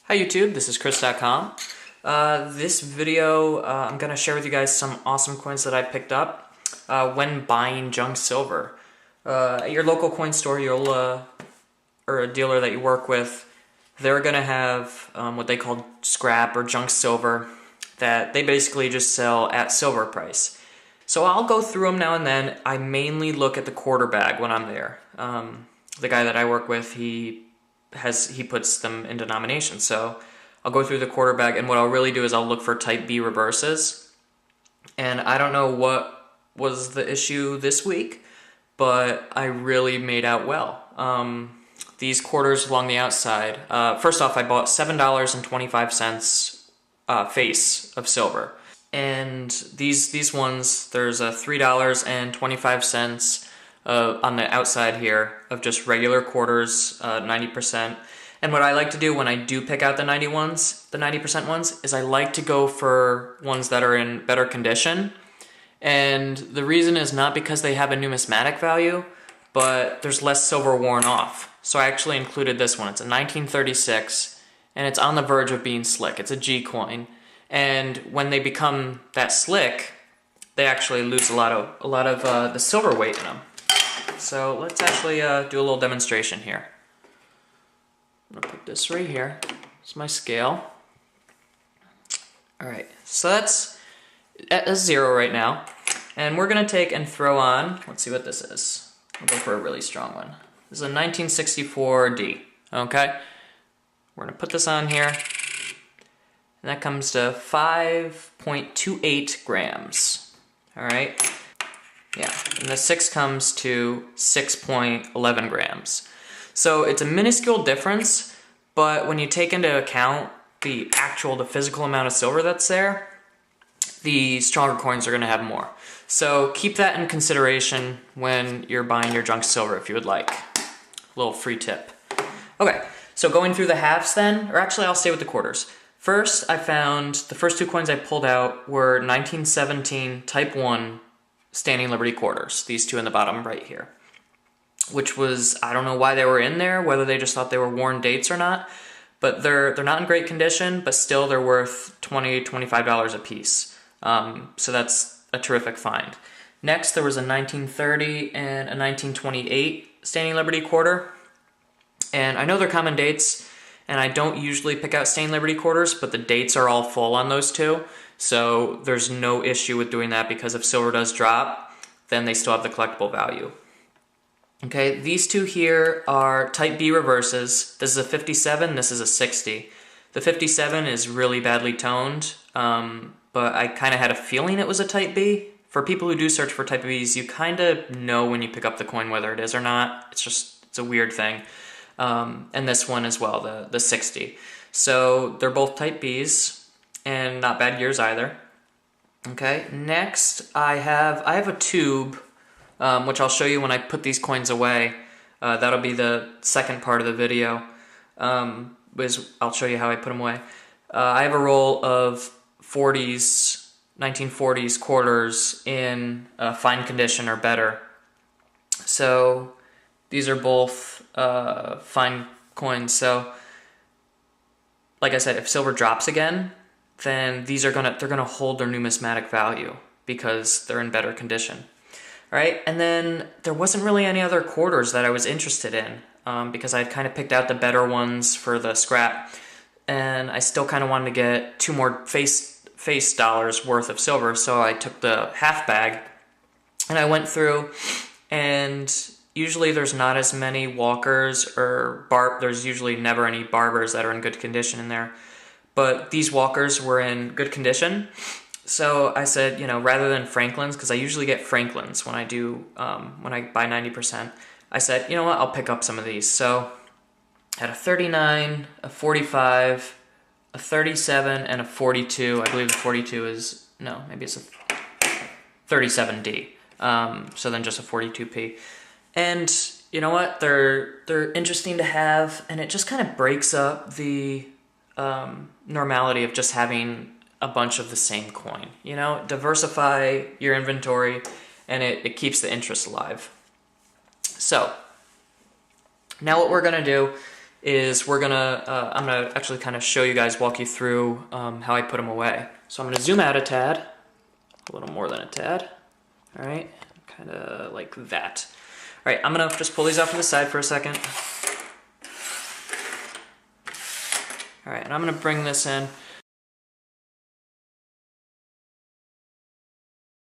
Hi YouTube, this is Chris.com. This video, I'm going to share with you guys some awesome coins that I picked up when buying junk silver. At your local coin store, or a dealer that you work with, they're going to have what they call scrap or junk silver that they basically just sell at silver price. So I'll go through them now and then. I mainly look at the quarter bag when I'm there. The guy that I work with, he puts them in denomination. So I'll go through the quarter bag, and what I'll really do is I'll look for type B reverses. And I don't know what was the issue this week, but I really made out well. These quarters along the outside, first off, I bought $7.25 face of silver. And these ones, there's a $3.25 on the outside here of just regular quarters, 90%. And what I like to do when I do pick out the 90% ones, is I like to go for ones that are in better condition. And the reason is not because they have a numismatic value, but there's less silver worn off. So I actually included this one. It's a 1936, and it's on the verge of being slick. It's a G coin. And when they become that slick, they actually lose a lot of the silver weight in them. So let's actually do a little demonstration here. I'm gonna put this right here. It's my scale. All right, so that's at a 0 right now. And we're gonna take and throw on, let's see what this is. I'll go for a really strong one. This is a 1964D, okay? We're gonna put this on here. And that comes to 5.28 grams, all right? Yeah, and the 6 comes to 6.11 grams. So it's a minuscule difference, but when you take into account the physical amount of silver that's there, the stronger coins are gonna have more. So keep that in consideration when you're buying your junk silver if you would like. A little free tip. Okay, so going through the halves then, or actually I'll stay with the quarters. First, I found the first two coins I pulled out were 1917 Type 1 Standing Liberty quarters, these two in the bottom right here. Which was, I don't know why they were in there, whether they just thought they were worn dates or not, but they're not in great condition, but still they're worth $20, $25 a piece. So that's a terrific find. Next, there was a 1930 and a 1928 Standing Liberty quarter. And I know they're common dates, and I don't usually pick out Standing Liberty quarters, but the dates are all full on those two. So there's no issue with doing that, because if silver does drop, then they still have the collectible value. Okay, these two here are type B reverses. This is a 57, this is a 60. The 57 is really badly toned, but I kind of had a feeling it was a type B. For people who do search for type Bs, you kind of know when you pick up the coin whether it is or not. It's a weird thing. And this one as well, the 60. So they're both type Bs, and not bad years either. Okay, next I have a tube, which I'll show you when I put these coins away. That'll be the second part of the video. I'll show you how I put them away. I have a roll of 1940s quarters in fine condition or better. So these are both fine coins. So like I said, if silver drops again, then they're gonna hold their numismatic value because they're in better condition. All right, and then there wasn't really any other quarters that I was interested in because I had kind of picked out the better ones for the scrap, and I still kind of wanted to get 2 more face dollars worth of silver, so I took the half bag, and I went through, and usually there's not as many walkers or there's usually never any barbers that are in good condition in there. But these walkers were in good condition, so I said, rather than Franklins, because I usually get Franklins when I buy 90%, I said, you know what, I'll pick up some of these. So I had a 39, a 45, a 37, and a 42. I believe the 42 is, no, maybe it's a 37D. So then just a 42P. And you know what, they're interesting to have, and it just kind of breaks up the normality of just having a bunch of the same coin. Diversify your inventory, and it keeps the interest alive. So now what we're gonna do is I'm gonna actually kind of show you guys, walk you through how I put them away. So I'm gonna zoom out a tad, a little more than a tad. All right, kind of like that. All right, I'm gonna just pull these off to the side for a second. All right, and I'm gonna bring this in.